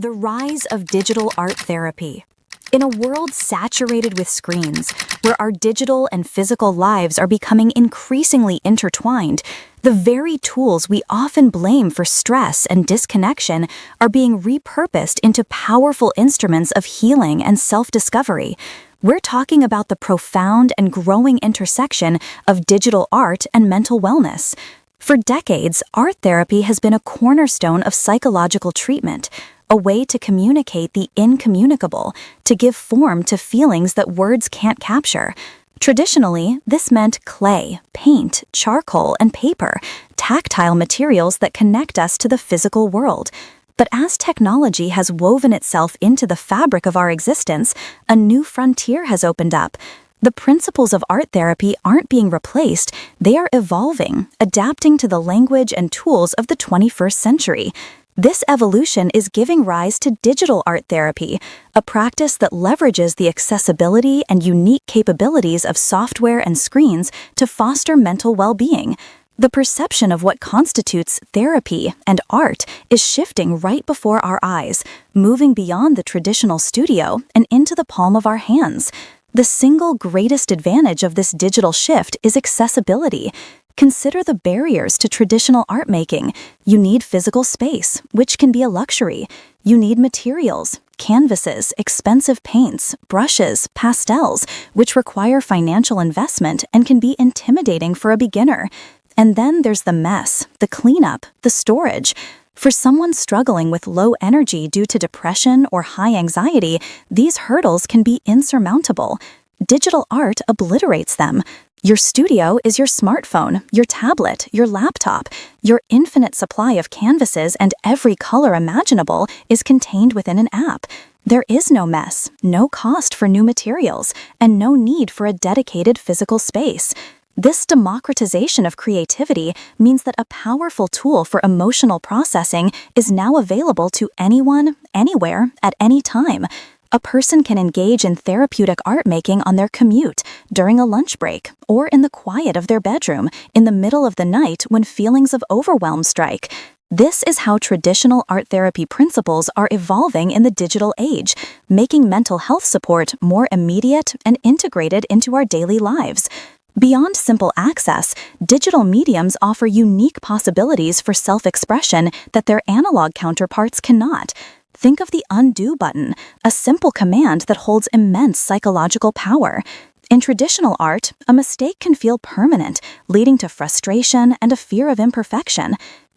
The rise of digital art therapy. In a world saturated with screens, where our digital and physical lives are becoming increasingly intertwined, the very tools we often blame for stress and disconnection are being repurposed into powerful instruments of healing and self-discovery. We're talking about the profound and growing intersection of digital art and mental wellness. For decades, art therapy has been a cornerstone of psychological treatment, a way to communicate the incommunicable, to give form to feelings that words can't capture. Traditionally, this meant clay, paint, charcoal, and paper, tactile materials that connect us to the physical world. But as technology has woven itself into the fabric of our existence, a new frontier has opened up. The principles of art therapy aren't being replaced, they are evolving, adapting to the language and tools of the 21st century. This evolution is giving rise to digital art therapy, a practice that leverages the accessibility and unique capabilities of software and screens to foster mental well-being. The perception of what constitutes therapy and art is shifting right before our eyes, moving beyond the traditional studio and into the palm of our hands. The single greatest advantage of this digital shift is accessibility. Consider the barriers to traditional art making. You need physical space, which can be a luxury. You need materials, canvases, expensive paints, brushes, pastels, which require financial investment and can be intimidating for a beginner. And then there's the mess, the cleanup, the storage. For someone struggling with low energy due to depression or high anxiety, these hurdles can be insurmountable. Digital art obliterates them. Your studio is your smartphone, your tablet, your laptop. Your infinite supply of canvases and every color imaginable is contained within an app. There is no mess, no cost for new materials, and no need for a dedicated physical space. This democratization of creativity means that a powerful tool for emotional processing is now available to anyone, anywhere, at any time. A person can engage in therapeutic art making on their commute, during a lunch break, or in the quiet of their bedroom, in the middle of the night when feelings of overwhelm strike. This is how traditional art therapy principles are evolving in the digital age, making mental health support more immediate and integrated into our daily lives. Beyond simple access, digital mediums offer unique possibilities for self-expression that their analog counterparts cannot. Think of the undo button, a simple command that holds immense psychological power. In traditional art, a mistake can feel permanent, leading to frustration and a fear of imperfection.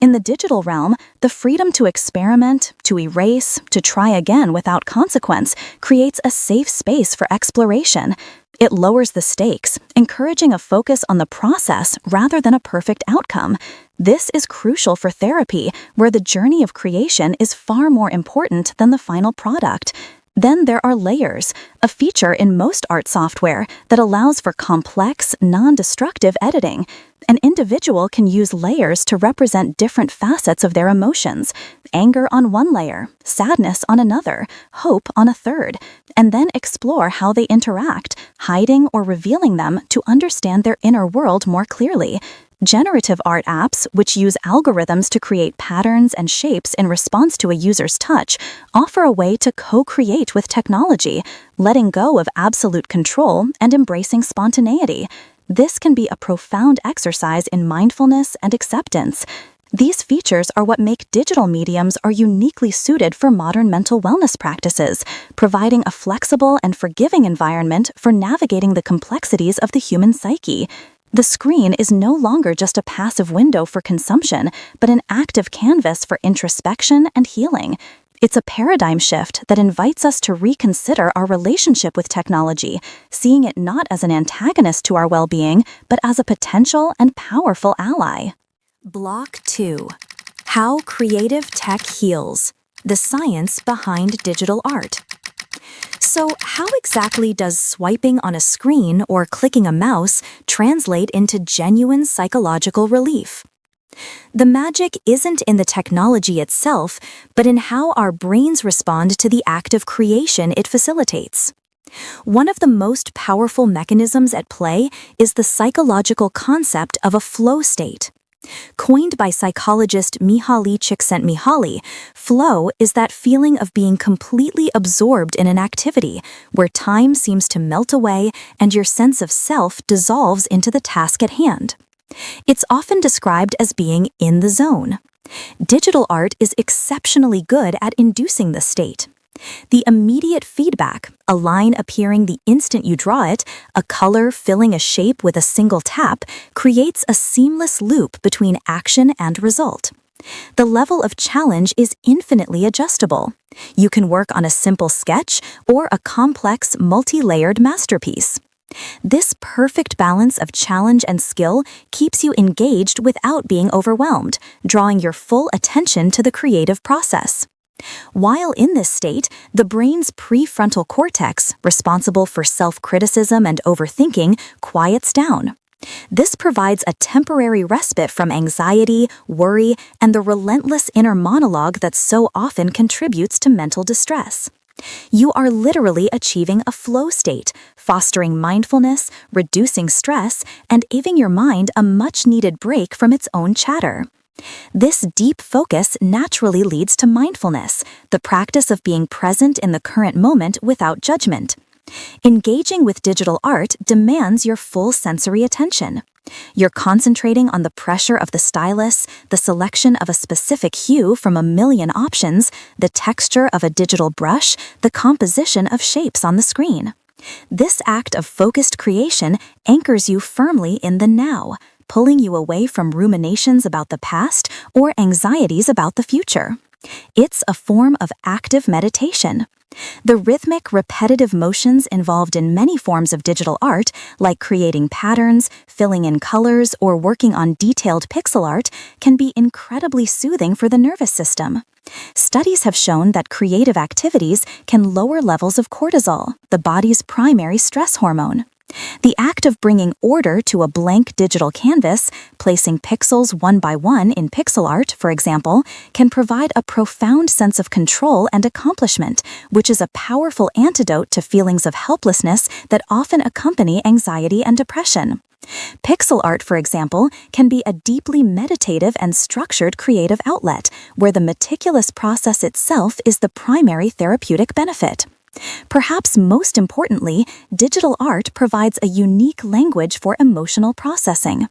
In the digital realm, the freedom to experiment, to erase, to try again without consequence creates a safe space for exploration. It lowers the stakes, encouraging a focus on the process rather than a perfect outcome. This is crucial for therapy, where the journey of creation is far more important than the final product. Then there are layers, a feature in most art software that allows for complex, non-destructive editing. An individual can use layers to represent different facets of their emotions, anger on one layer, sadness on another, hope on a third, and then explore how they interact, hiding or revealing them to understand their inner world more clearly. Generative art apps, which use algorithms to create patterns and shapes in response to a user's touch, offer a way to co-create with technology, letting go of absolute control and embracing spontaneity. This can be a profound exercise in mindfulness and acceptance. These features are what make digital mediums are uniquely suited for modern mental wellness practices, providing a flexible and forgiving environment for navigating the complexities of the human psyche. The screen is no longer just a passive window for consumption, but an active canvas for introspection and healing. It's a paradigm shift that invites us to reconsider our relationship with technology, seeing it not as an antagonist to our well-being, but as a potential and powerful ally. Block 2. How creative tech heals. The science behind digital art. So, how exactly does swiping on a screen or clicking a mouse translate into genuine psychological relief? The magic isn't in the technology itself, but in how our brains respond to the act of creation it facilitates. One of the most powerful mechanisms at play is the psychological concept of a flow state. Coined by psychologist Mihaly Csikszentmihalyi, flow is that feeling of being completely absorbed in an activity where time seems to melt away and your sense of self dissolves into the task at hand. It's often described as being in the zone. Digital art is exceptionally good at inducing this state. The immediate feedback, a line appearing the instant you draw it, a color filling a shape with a single tap, creates a seamless loop between action and result. The level of challenge is infinitely adjustable. You can work on a simple sketch or a complex, multi-layered masterpiece. This perfect balance of challenge and skill keeps you engaged without being overwhelmed, drawing your full attention to the creative process. While in this state, the brain's prefrontal cortex, responsible for self-criticism and overthinking, quiets down. This provides a temporary respite from anxiety, worry, and the relentless inner monologue that so often contributes to mental distress. You are literally achieving a flow state, fostering mindfulness, reducing stress, and giving your mind a much-needed break from its own chatter. This deep focus naturally leads to mindfulness, the practice of being present in the current moment without judgment. Engaging with digital art demands your full sensory attention. You're concentrating on the pressure of the stylus, the selection of a specific hue from a million options, the texture of a digital brush, the composition of shapes on the screen. This act of focused creation anchors you firmly in the now, pulling you away from ruminations about the past or anxieties about the future. It's a form of active meditation. The rhythmic, repetitive motions involved in many forms of digital art, like creating patterns, filling in colors, or working on detailed pixel art, can be incredibly soothing for the nervous system. Studies have shown that creative activities can lower levels of cortisol, the body's primary stress hormone. The act of bringing order to a blank digital canvas, placing pixels one by one in pixel art, for example, can provide a profound sense of control and accomplishment, which is a powerful antidote to feelings of helplessness that often accompany anxiety and depression. Pixel art, for example, can be a deeply meditative and structured creative outlet, where the meticulous process itself is the primary therapeutic benefit. Perhaps most importantly, digital art provides a unique language for emotional processing.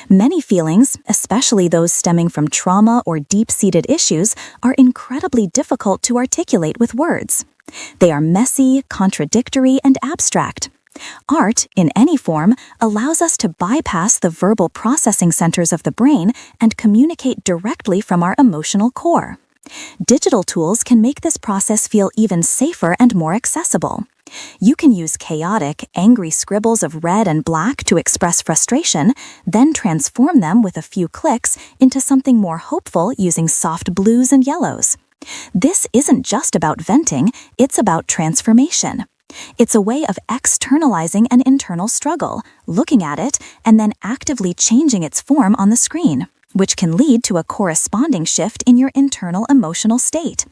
Many feelings, especially those stemming from trauma or deep-seated issues, are incredibly difficult to articulate with words. They are messy, contradictory, and abstract. Art, in any form, allows us to bypass the verbal processing centers of the brain and communicate directly from our emotional core. Digital tools can make this process feel even safer and more accessible. You can use chaotic, angry scribbles of red and black to express frustration, then transform them with a few clicks into something more hopeful using soft blues and yellows. This isn't just about venting, it's about transformation. It's a way of externalizing an internal struggle, looking at it, and then actively changing its form on the screen, which can lead to a corresponding shift in your internal emotional state.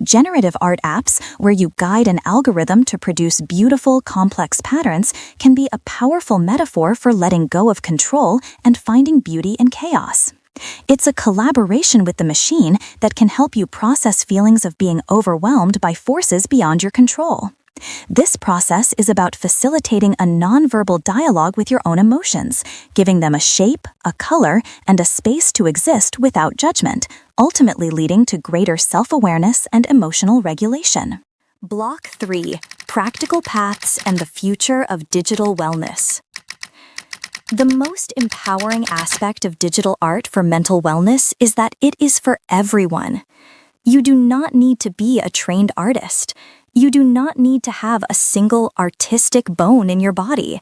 Generative art apps, where you guide an algorithm to produce beautiful, complex patterns, can be a powerful metaphor for letting go of control and finding beauty in chaos. It's a collaboration with the machine that can help you process feelings of being overwhelmed by forces beyond your control. This process is about facilitating a nonverbal dialogue with your own emotions, giving them a shape, a color, and a space to exist without judgment, ultimately leading to greater self-awareness and emotional regulation. Block 3. Practical Paths and the Future of Digital Wellness. The most empowering aspect of digital art for mental wellness is that it is for everyone. You do not need to be a trained artist. You do not need to have a single artistic bone in your body.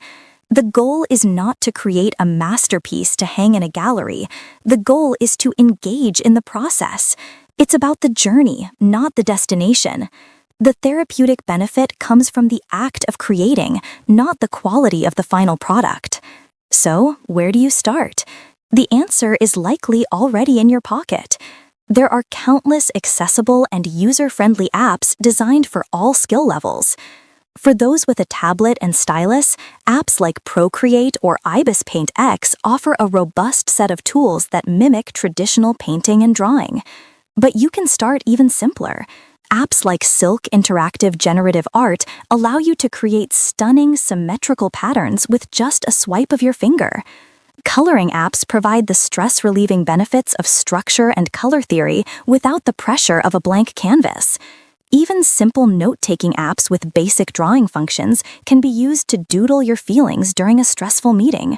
The goal is not to create a masterpiece to hang in a gallery. The goal is to engage in the process. It's about the journey, not the destination. The therapeutic benefit comes from the act of creating, not the quality of the final product. So, where do you start? The answer is likely already in your pocket. There are countless accessible and user-friendly apps designed for all skill levels. For those with a tablet and stylus, apps like Procreate or Ibis Paint X offer a robust set of tools that mimic traditional painting and drawing. But you can start even simpler. Apps like Silk Interactive Generative Art allow you to create stunning, symmetrical patterns with just a swipe of your finger. Coloring apps provide the stress-relieving benefits of structure and color theory without the pressure of a blank canvas. Even simple note-taking apps with basic drawing functions can be used to doodle your feelings during a stressful meeting.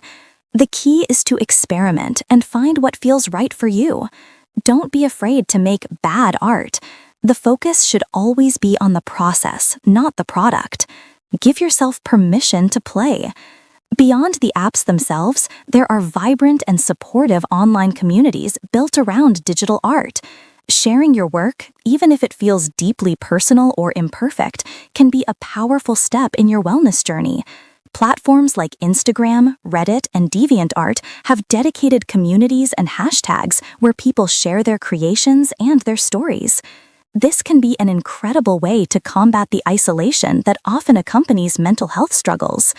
The key is to experiment and find what feels right for you. Don't be afraid to make bad art. The focus should always be on the process, not the product. Give yourself permission to play. Beyond the apps themselves, there are vibrant and supportive online communities built around digital art. Sharing your work, even if it feels deeply personal or imperfect, can be a powerful step in your wellness journey. Platforms like Instagram, Reddit, and DeviantArt have dedicated communities and hashtags where people share their creations and their stories. This can be an incredible way to combat the isolation that often accompanies mental health struggles.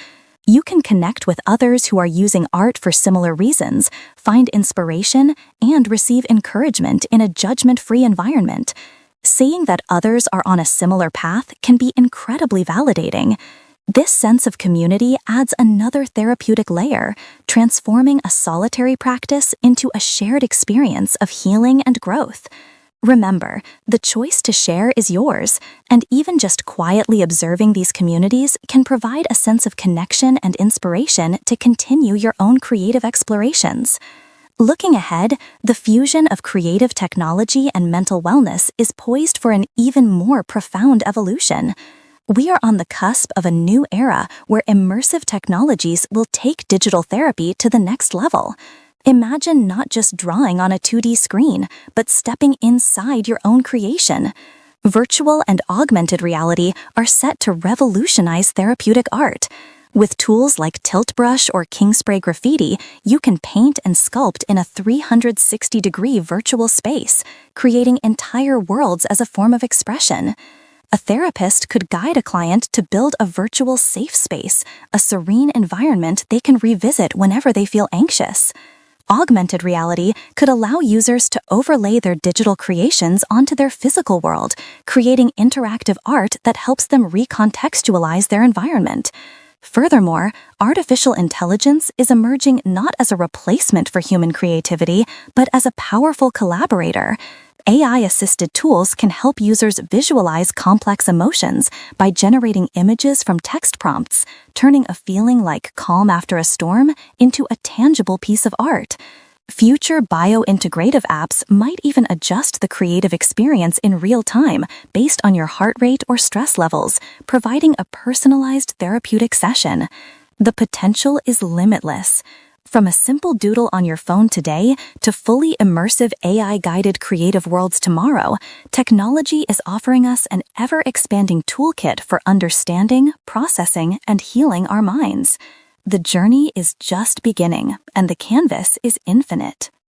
You can connect with others who are using art for similar reasons, find inspiration, and receive encouragement in a judgment-free environment. Seeing that others are on a similar path can be incredibly validating. This sense of community adds another therapeutic layer, transforming a solitary practice into a shared experience of healing and growth. Remember, the choice to share is yours, and even just quietly observing these communities can provide a sense of connection and inspiration to continue your own creative explorations. Looking ahead, the fusion of creative technology and mental wellness is poised for an even more profound evolution. We are on the cusp of a new era where immersive technologies will take digital therapy to the next level. Imagine not just drawing on a 2D screen, but stepping inside your own creation. Virtual and augmented reality are set to revolutionize therapeutic art. With tools like Tilt Brush or King Spray Graffiti, you can paint and sculpt in a 360-degree virtual space, creating entire worlds as a form of expression. A therapist could guide a client to build a virtual safe space, a serene environment they can revisit whenever they feel anxious. Augmented reality could allow users to overlay their digital creations onto their physical world, creating interactive art that helps them recontextualize their environment. Furthermore, artificial intelligence is emerging not as a replacement for human creativity, but as a powerful collaborator. AI-assisted tools can help users visualize complex emotions by generating images from text prompts, turning a feeling like calm after a storm into a tangible piece of art. Future bio-integrative apps might even adjust the creative experience in real time based on your heart rate or stress levels, providing a personalized therapeutic session. The potential is limitless. From a simple doodle on your phone today to fully immersive AI-guided creative worlds tomorrow, technology is offering us an ever-expanding toolkit for understanding, processing, and healing our minds. The journey is just beginning, and the canvas is infinite.